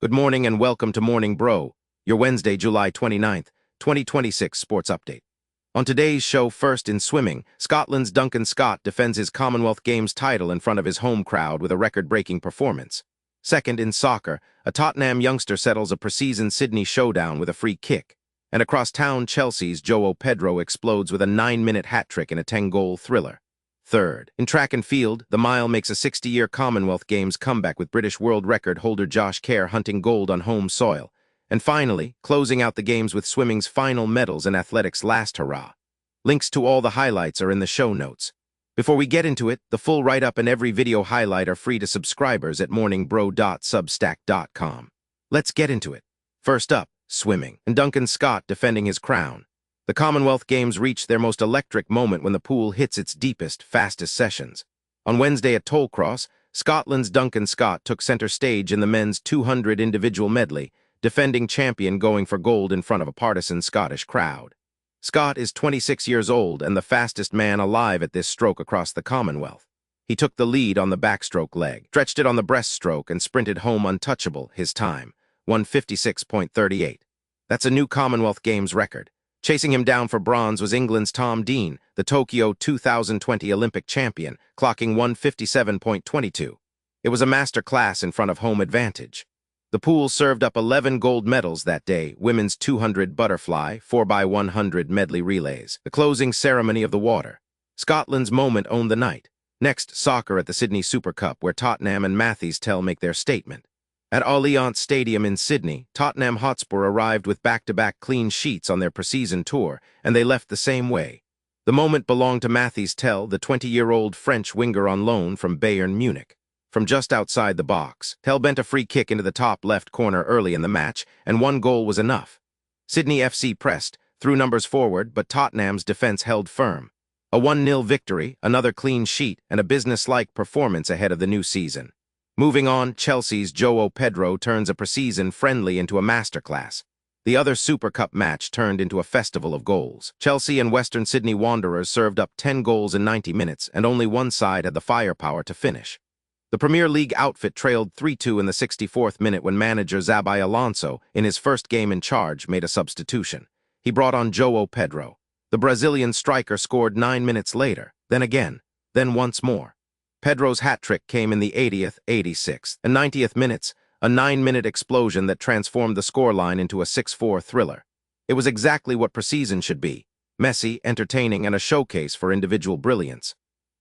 Good morning and welcome to Morning Bro, your Wednesday, July 29th, 2026 sports update. On today's show, first in swimming, Scotland's Duncan Scott defends his Commonwealth Games title in front of his home crowd with a record-breaking performance. Second in soccer, a Tottenham youngster settles a preseason Sydney showdown with a free kick. And across town, Chelsea's Pedro explodes with a 9-minute hat-trick in a 10-goal thriller. Third, in track and field, the mile makes a 60-year Commonwealth Games comeback with British world record holder Kerr hunting gold on home soil. And finally, closing out the games with swimming's final medals and athletics' last hurrah. Links to all the highlights are in the show notes. Before we get into it, the full write-up and every video highlight are free to subscribers at morningbro.substack.com. Let's get into it. First up, swimming, and Duncan Scott defending his crown. The Commonwealth Games reached their most electric moment when the pool hits its deepest, fastest sessions. On Wednesday at Tollcross, Scotland's Duncan Scott took center stage in the men's 200 individual medley, defending champion going for gold in front of a partisan Scottish crowd. Scott is 26 years old and the fastest man alive at this stroke across the Commonwealth. He took the lead on the backstroke leg, stretched it on the breaststroke, and sprinted home untouchable, his time, 1:56.38. That's a new Commonwealth Games record. Chasing him down for bronze was England's Tom Dean, the Tokyo 2020 Olympic champion, clocking 1:57.22. It was a master class in front of home advantage. The pool served up 11 gold medals that day: women's 200 butterfly, 4x100 medley relays, the closing ceremony of the water. Scotland's moment owned the night. Next, soccer at the Sydney Super Cup, where Tottenham and Mathys Tell make their statement. At Allianz Stadium in Sydney, Tottenham Hotspur arrived with back-to-back clean sheets on their preseason tour, and they left the same way. The moment belonged to Mathys Tell, the 20-year-old French winger on loan from Bayern Munich. From just outside the box, Tell bent a free kick into the top left corner early in the match, and one goal was enough. Sydney FC pressed, threw numbers forward, but Tottenham's defense held firm. A 1-0 victory, another clean sheet, and a business-like performance ahead of the new season. Moving on, Chelsea's Pedro turns a preseason friendly into a masterclass. The other Super Cup match turned into a festival of goals. Chelsea and Western Sydney Wanderers served up 10 goals in 90 minutes, and only one side had the firepower to finish. The Premier League outfit trailed 3-2 in the 64th minute when manager Xabi Alonso, in his first game in charge, made a substitution. He brought on Pedro. The Brazilian striker scored 9 minutes later, then again, then once more. Pedro's hat-trick came in the 80th, 86th, and 90th minutes, a 9-minute explosion that transformed the scoreline into a 6-4 thriller. It was exactly what preseason should be: messy, entertaining, and a showcase for individual brilliance.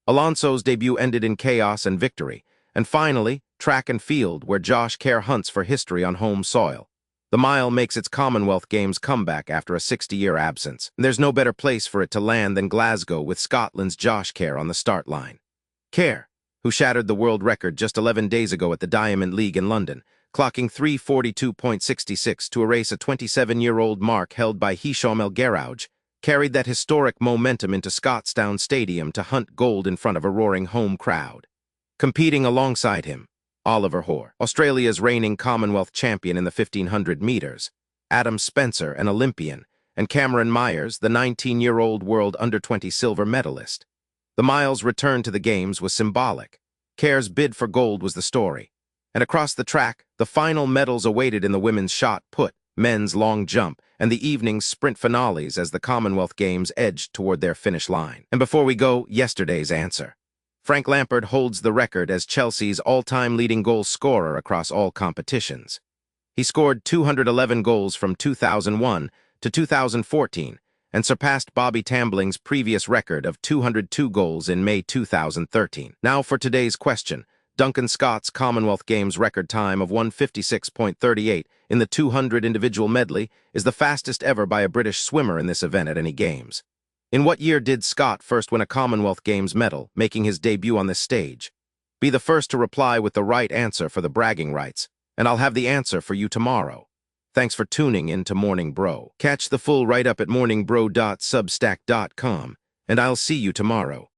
Alonso's debut ended in chaos and victory. And finally, track and field, where Kerr hunts for history on home soil. The mile makes its Commonwealth Games comeback after a 60-year absence. And there's no better place for it to land than Glasgow, with Scotland's Kerr on the start line. Kerr, who shattered the world record just 11 days ago at the Diamond League in London, clocking 3:42.66 to erase a 27-year-old mark held by Hicham El Guerrouj, carried that historic momentum into Scotstoun Stadium to hunt gold in front of a roaring home crowd. Competing alongside him, Oliver Hoare, Australia's reigning Commonwealth champion in the 1500 meters, Adam Spencer, an Olympian, and Cameron Myers, the 19-year-old world under-20 silver medalist. The mile's return to the Games was symbolic. Kerr's bid for gold was the story. And across the track, the final medals awaited in the women's shot put, men's long jump, and the evening's sprint finales as the Commonwealth Games edged toward their finish line. And before we go, yesterday's answer. Frank Lampard holds the record as Chelsea's all-time leading goal scorer across all competitions. He scored 211 goals from 2001 to 2014 and surpassed Bobby Tambling's previous record of 202 goals in May 2013. Now for today's question. Duncan Scott's Commonwealth Games record time of 1:56.38 in the 200 individual medley is the fastest ever by a British swimmer in this event at any Games. In what year did Scott first win a Commonwealth Games medal, making his debut on this stage? Be the first to reply with the right answer for the bragging rights, and I'll have the answer for you tomorrow. Thanks for tuning in to Morning Bro. Catch the full write-up at morningbro.substack.com, and I'll see you tomorrow.